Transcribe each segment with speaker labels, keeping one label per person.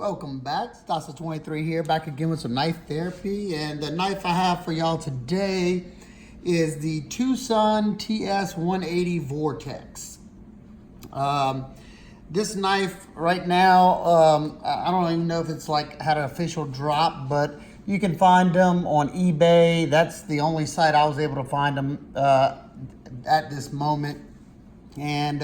Speaker 1: Welcome back. It's TS180 here, back again with some knife therapy. And the knife I have for y'all today is the TwoSun TS180 Vortex. This knife right now, I don't even know if it's like had an official drop, but you can find them on eBay. That's the only site I was able to find them at this moment. And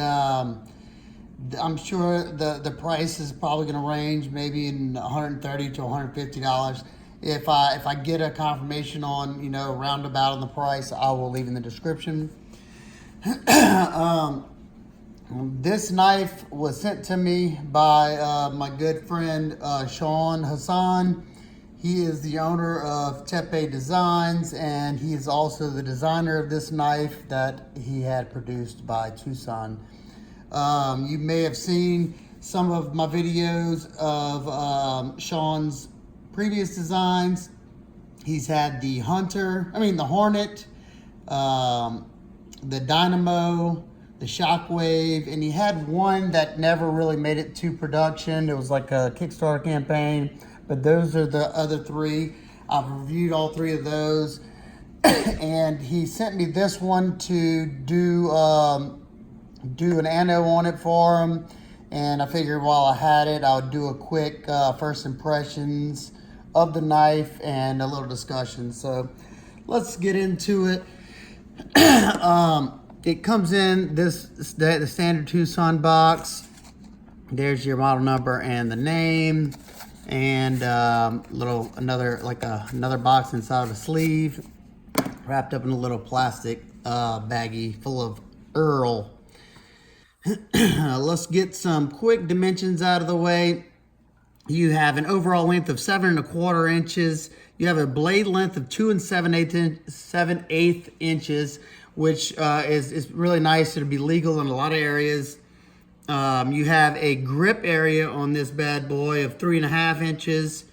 Speaker 1: I'm sure the price is probably going to range maybe in $130 to $150. If I get a confirmation on, roundabout on the price, I will leave in the description. This knife was sent to me by my good friend Sean Hassan. He is the owner of Tepe Designs, and he is also the designer of this knife that he had produced by TwoSun. You may have seen some of my videos of Sean's previous designs. He's had the Hornet, the Dynamo, the Shockwave, and he had one that never really made it to production. It was like a Kickstarter campaign, but those are the other three. I've reviewed all three of those, and he sent me this one to do an anno on it for him, and I figured while I had it, I would do a quick first impressions of the knife and a little discussion. So let's get into it. It comes in the standard TwoSun box. There's your model number and the name, and another box inside of a sleeve, wrapped up in a little plastic baggie full of Earl. Let's get some quick dimensions out of the way. You have an overall length of 7¼ inches. You have a blade length of 2 7/8 inches, which is really nice. It'll be legal in a lot of areas. You have a grip area on this bad boy of 3½ inches.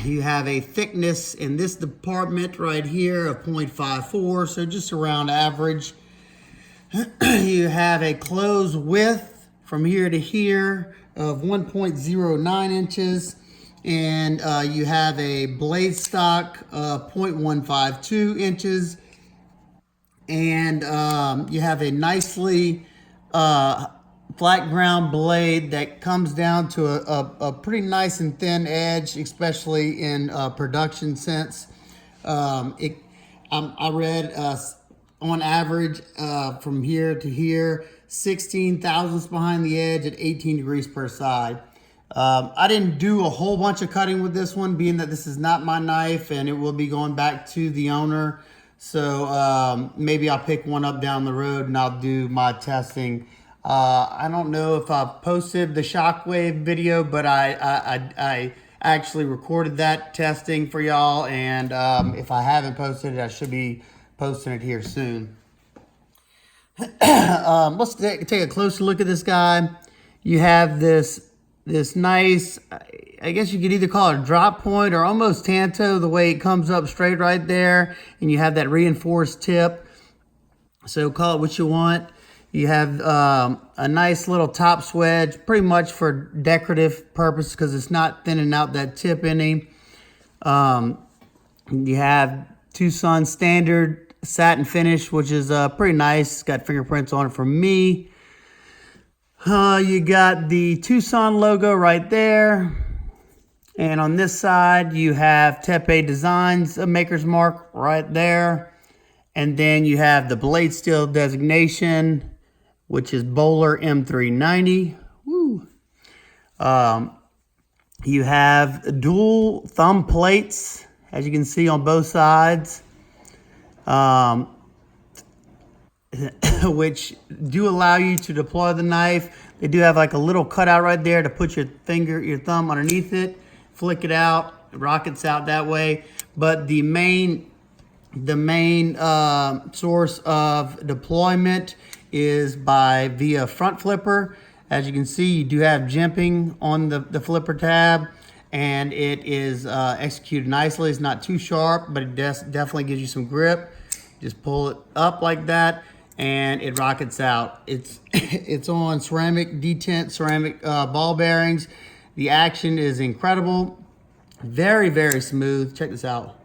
Speaker 1: You have a thickness in this department right here of 0.54, so just around average. You have a closed width from here to here of 1.09 inches, and you have a blade stock of 0.152 inches, and you have a nicely flat ground blade that comes down to a pretty nice and thin edge, especially in production sense. I read on average from here to here, 16 thousandths behind the edge at 18 degrees per side. I didn't do a whole bunch of cutting with this one, being that this is not my knife and it will be going back to the owner. So maybe I'll pick one up down the road and I'll do my testing. I don't know if I've posted the Shockwave video, but I actually recorded that testing for y'all, and if I haven't posted it, I should be posting it here soon. Let's take a closer look at this guy. You have this nice, I guess you could either call it a drop point or almost tanto, the way it comes up straight right there, and you have that reinforced tip. So call it what you want. You have a nice little top swedge, pretty much for decorative purpose because it's not thinning out that tip any. You have TwoSun standard satin finish, which is pretty nice. It's got fingerprints on it from me. You got the TwoSun logo right there. And on this side, you have Tepe Designs, a maker's mark right there. And then you have the blade steel designation, which is Bowler M390. Woo. You have dual thumb plates, as you can see on both sides, which do allow you to deploy the knife. They do have like a little cutout right there to put your thumb underneath it, flick it out, it rockets out that way. But the main source of deployment is via front flipper. As you can see, you do have jimping on the flipper tab, and it is executed nicely. It's not too sharp, but it definitely gives you some grip. Just pull it up like that, and it rockets out. It's on ceramic detent, ceramic ball bearings. The action is incredible. Very, very smooth. Check this out.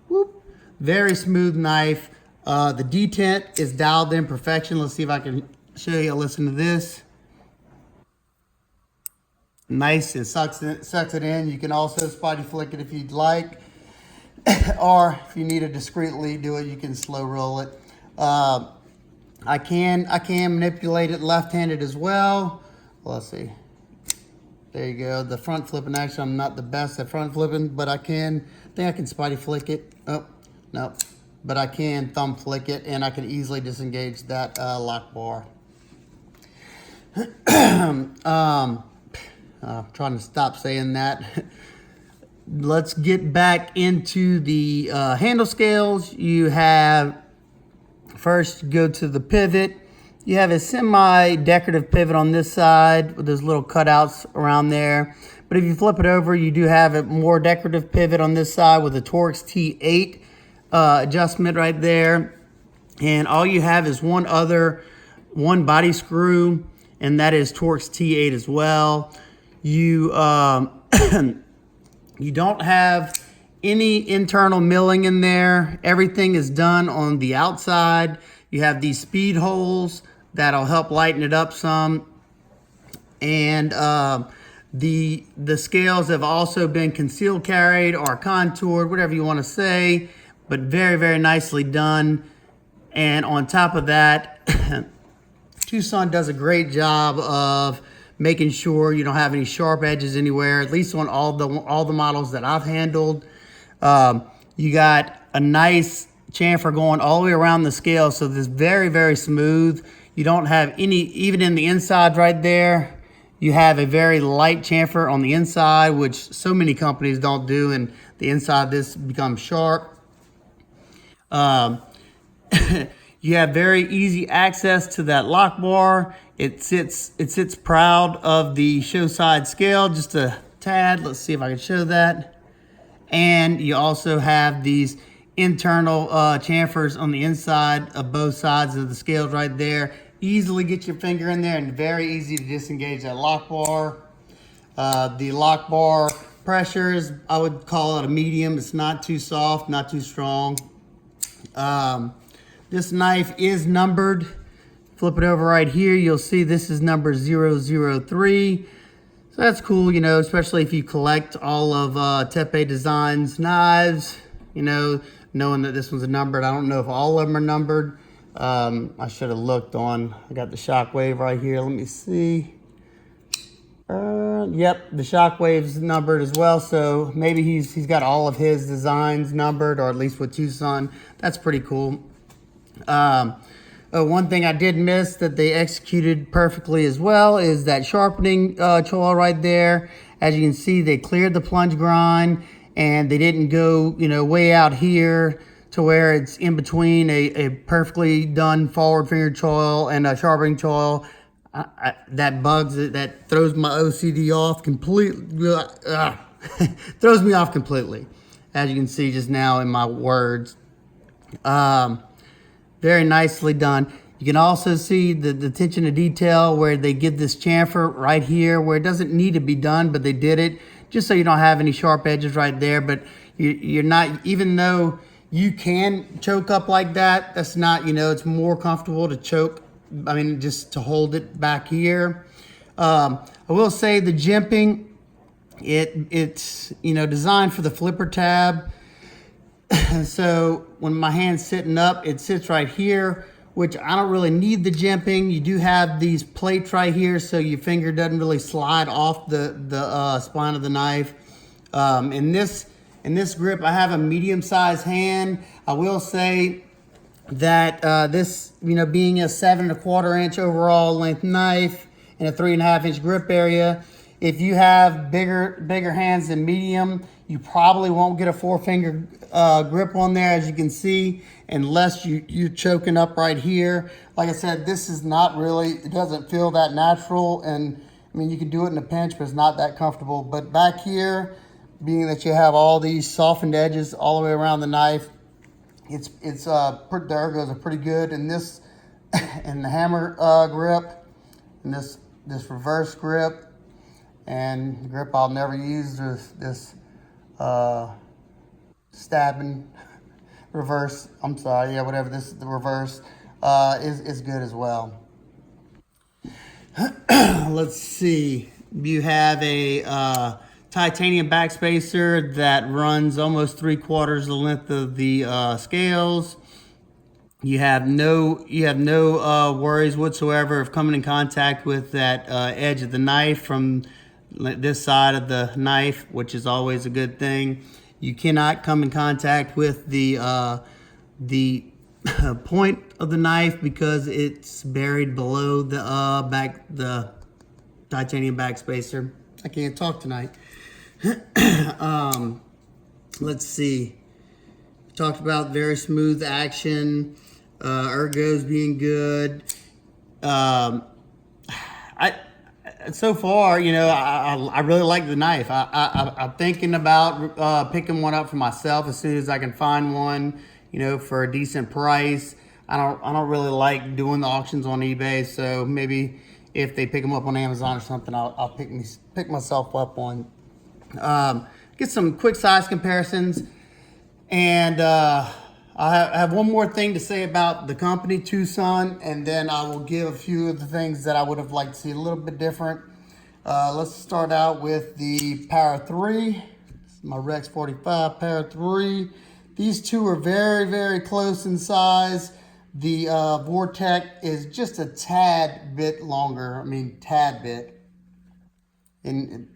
Speaker 1: Whoop. Very smooth knife. The detent is dialed in perfection. Let's see if I can show you. Listen to this. Nice, and sucks it in. You can also spotty flick it if you'd like. Or if you need to discreetly do it, you can slow roll it. I can manipulate it left-handed as well. Let's see. There you go. The front flipping action, I'm not the best at front flipping, but I think I can spotty flick it. Oh, no. But I can thumb flick it, and I can easily disengage that lock bar. Trying to stop saying that. Let's get back into the handle scales. You have, first go to the pivot. You have a semi-decorative pivot on this side with those little cutouts around there. But if you flip it over, you do have a more decorative pivot on this side with a Torx T8 adjustment right there. And all you have is one body screw, and that is Torx T8 as well. You you don't have any internal milling in there. Everything is done on the outside. You have these speed holes that'll help lighten it up some. And the scales have also been concealed carried or contoured, whatever you want to say, but very, very nicely done. And on top of that, TwoSun does a great job of making sure you don't have any sharp edges anywhere, at least on all the models that I've handled. You got a nice chamfer going all the way around the scale, so this is very, very smooth. You don't have any, even in the inside right there, you have a very light chamfer on the inside, which so many companies don't do, and the inside of this becomes sharp. You have very easy access to that lock bar. It sits proud of the show side scale, just a tad. Let's see if I can show that. And you also have these internal chamfers on the inside of both sides of the scales right there. Easily get your finger in there and very easy to disengage that lock bar. The lock bar pressure is, I would call it a medium. It's not too soft, not too strong. This knife is numbered. Flip it over right here, you'll see this is number 003. So that's cool, you know, especially if you collect all of Tepe Designs knives, you know, knowing that this one's numbered. I don't know if all of them are numbered. I should have looked on, I got the Shockwave right here. Let me see. Yep, the Shockwave's numbered as well. So maybe he's got all of his designs numbered, or at least with TwoSun. That's pretty cool. One thing I did miss that they executed perfectly as well is that sharpening choil right there. As you can see, they cleared the plunge grind, and they didn't go, you know, way out here to where it's in between a perfectly done forward finger choil and a sharpening choil. That bugs it, that throws my OCD off completely. Throws me off completely, as you can see just now in my words. Very nicely done. You can also see the attention to detail where they give this chamfer right here where it doesn't need to be done, but they did it just so you don't have any sharp edges right there. But you're not, even though you can choke up like that, that's not, you know, it's more comfortable to choke, I mean, just to hold it back here. I will say the jimping, it's, you know, designed for the flipper tab. So when my hand's sitting up, it sits right here, which I don't really need the jimping. You do have these plates right here, so your finger doesn't really slide off the spine of the knife. In this grip, I have a medium-sized hand. I will say that this, you know, being a 7¼ inch overall length knife and a 3½ inch grip area, if you have bigger hands than medium, you probably won't get a 4-finger grip on there, as you can see, unless you're choking up right here. Like I said, this is not really, it doesn't feel that natural, and I mean, you can do it in a pinch, but it's not that comfortable. But back here, being that you have all these softened edges all the way around the knife, the ergos are pretty good. And this, and the hammer grip, and this reverse grip, and the grip I'll never use. This stabbing reverse, I'm sorry, yeah, whatever, this is the reverse, is good as well. Let's see, you have a titanium backspacer that runs almost 3/4 the length of the scales. You have no worries whatsoever of coming in contact with that edge of the knife from this side of the knife, which is always a good thing. You cannot come in contact with the point of the knife because it's buried below the titanium backspacer. I can't talk tonight. Let's see. Talked about very smooth action. Ergos being good. So far, you know, I really like the knife. I'm thinking about picking one up for myself as soon as I can find one, you know, for a decent price. I don't really like doing the auctions on eBay, so maybe if they pick them up on Amazon or something, I'll pick myself up one. Get some quick size comparisons, and I have one more thing to say about the company, TwoSun, and then I will give a few of the things that I would have liked to see a little bit different. Let's start out with the Power 3. This is my Rex 45 Power 3. These two are very, very close in size. The Vortex is just a tad bit longer. I mean, tad bit. And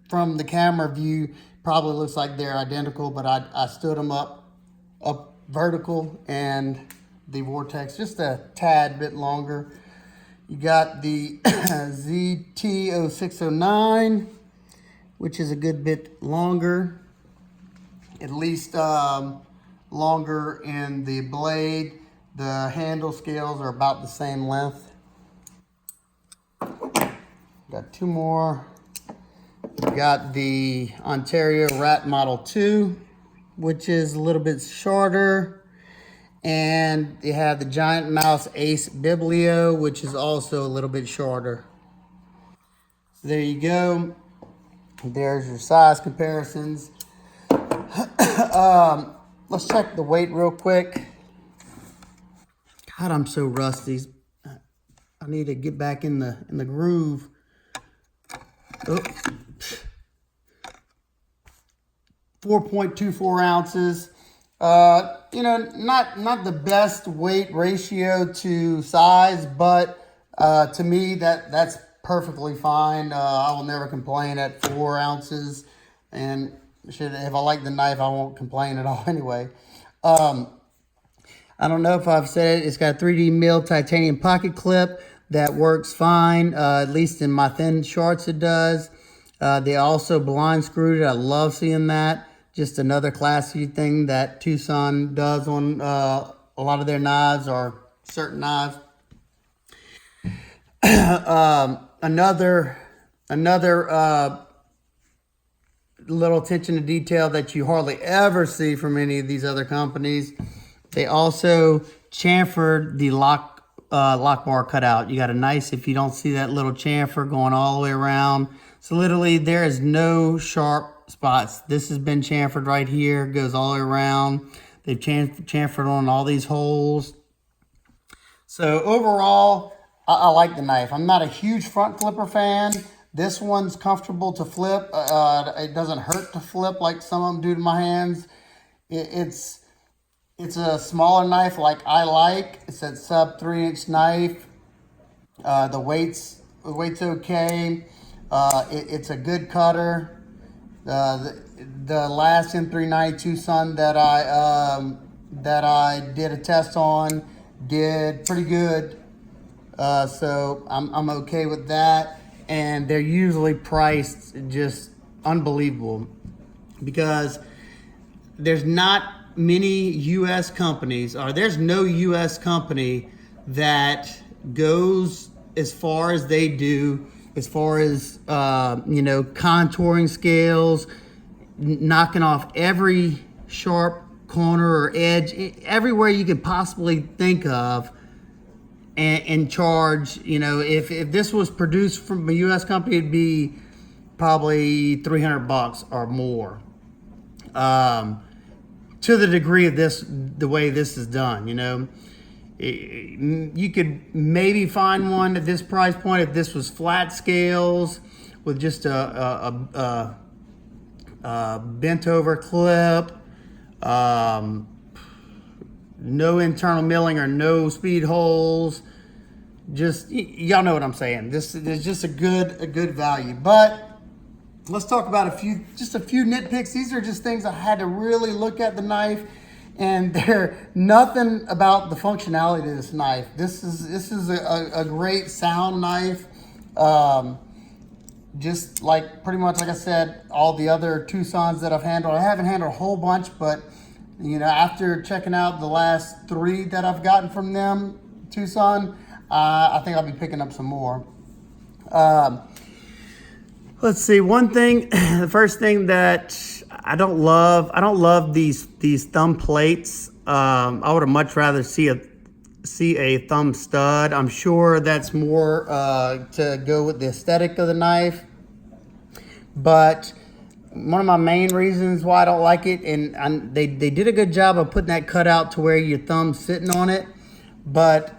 Speaker 1: from the camera view, probably looks like they're identical, but I stood them up vertical, and the Vortex just a tad bit longer. You got the ZT0609, which is a good bit longer, at least longer in the blade. The handle scales are about the same length. Got two more. We got the Ontario Rat Model 2, which is a little bit shorter, and you have the Giant Mouse Ace Biblio, which is also a little bit shorter. So there you go. There's your size comparisons. Let's check the weight real quick. God, I'm so rusty. I need to get back in the groove. Oh. 4.24 ounces. You know, not the best weight ratio to size, but to me that's perfectly fine. I will never complain at 4 ounces, and if I like the knife, I won't complain at all anyway. I don't know if I've said it. It's got a 3D milled titanium pocket clip that works fine. At least in my thin shorts it does. They also blind screwed it. I love seeing that. Just another classy thing that TwoSun does on a lot of their knives, or certain knives. Another little attention to detail that you hardly ever see from any of these other companies. They also chamfered the lock bar cutout. You got a nice, if you don't see that little chamfer going all the way around. So literally there is no sharp spots. This has been chamfered right here, goes all the way around. They've chamfered on all these holes. So overall, I like the knife. I'm not a huge front flipper fan. This one's comfortable to flip. It doesn't hurt to flip like some of them do to my hands. It's a smaller knife like I like. It's a sub 3-inch knife. The weight's okay. It's a good cutter. The last M390 TwoSun that I did a test on did pretty good. So I'm okay with that. And they're usually priced just unbelievable, because there's not many U.S. companies, or there's no U.S. company that goes as far as they do, as far as, you know, contouring scales, knocking off every sharp corner or edge, everywhere you could possibly think of, and charge, you know, if this was produced from a U.S. company, it'd be probably 300 bucks or more. To the degree of this, the way this is done, you know. You could maybe find one at this price point if this was flat scales with just a bent over clip, no internal milling or no speed holes. Just, y'all know what I'm saying. This is just a good value. But let's talk about just a few nitpicks. These are just things I had to really look at the knife, and they're nothing about the functionality of this knife. This is a great sound knife. Just like pretty much like I said, all the other TwoSuns that I've handled. I haven't handled a whole bunch, but you know, after checking out the last 3 that I've gotten from them, TwoSun, I think I'll be picking up some more. Let's see, one thing, the first thing that I don't love these thumb plates. I would have much rather see a thumb stud. I'm sure that's more to go with the aesthetic of the knife. But one of my main reasons why I don't like it, and they did a good job of putting that cutout to where your thumb's sitting on it, but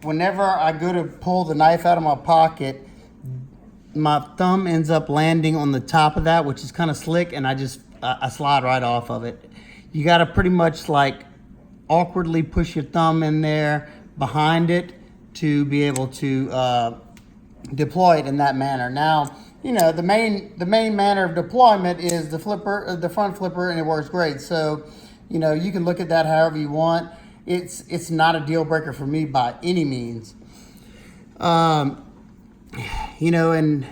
Speaker 1: whenever I go to pull the knife out of my pocket, my thumb ends up landing on the top of that, which is kind of slick, and I slide right off of it. You got to pretty much like awkwardly push your thumb in there behind it to be able to deploy it in that manner. Now, you know, the main manner of deployment is the flipper, the front flipper, and it works great. So, you know, you can look at that however you want. It's not a deal breaker for me by any means. You know, and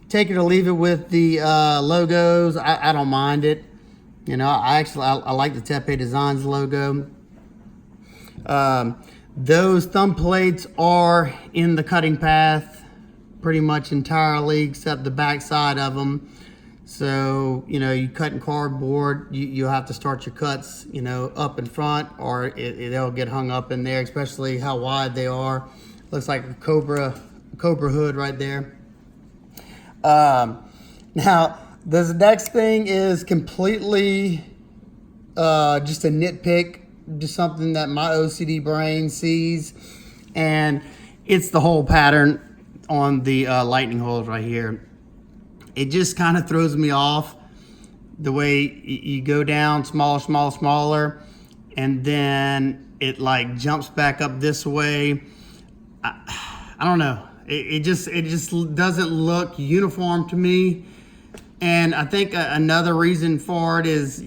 Speaker 1: take it or leave it with the logos. I don't mind it. You know, I like the Tepe Designs logo. Those thumb plates are in the cutting path pretty much entirely, except the back side of them. So, you know, you cut in cardboard, you'll have to start your cuts, you know, up in front, or they'll get hung up in there, especially how wide they are. Looks like a Cobra hood right there. Now, this next thing is completely just a nitpick, just something that my OCD brain sees, and it's the hole pattern on the lightning holes right here. It just kind of throws me off the way you go down smaller, and then it like jumps back up this way. I don't know. It just doesn't look uniform to me. And I think another reason for it is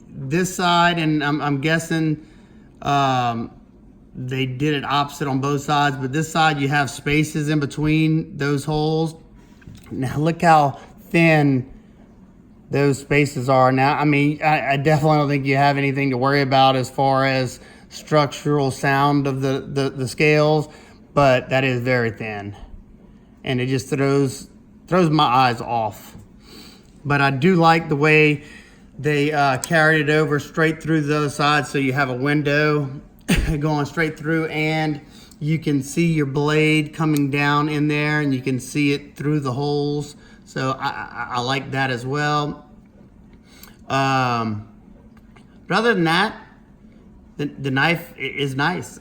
Speaker 1: this side, and I'm guessing they did it opposite on both sides, but this side you have spaces in between those holes. Now look how thin those spaces are. Now, I mean, I definitely don't think you have anything to worry about as far as structural sound of the scales, but that is very thin. And it just throws my eyes off. But I do like the way they carried it over straight through the other side, so you have a window going straight through, and you can see your blade coming down in there, and you can see it through the holes. So I like that as well. But other than that, the knife is nice.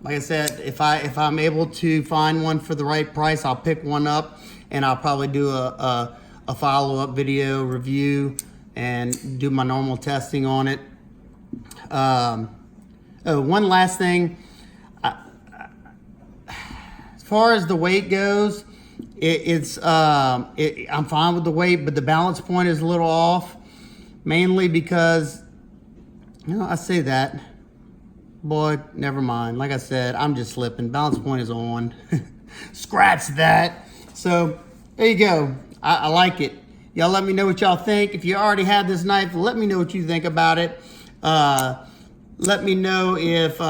Speaker 1: Like I said, if I'm able to find one for the right price, I'll pick one up, and I'll probably do a follow-up video review and do my normal testing on it. One last thing. As far as the weight goes, I'm fine with the weight, but the balance point is a little off, mainly because, you know, I say that, boy, never mind. Like I said, I'm just slipping. Balance point is on. Scratch that. So there you go. I like it. Y'all let me know what y'all think. If you already have this knife, let me know what you think about it. Let me know if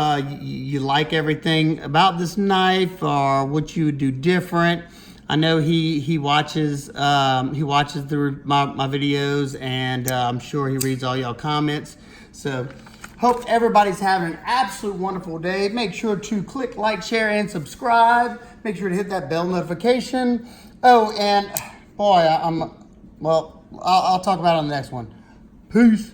Speaker 1: you like everything about this knife or what you would do different. I know he watches through my videos, and I'm sure he reads all y'all comments. So hope everybody's having an absolute wonderful day. Make sure to click like, share, and subscribe. Make sure to hit that bell notification. Oh, and boy, well, I'll talk about it on the next one. Peace.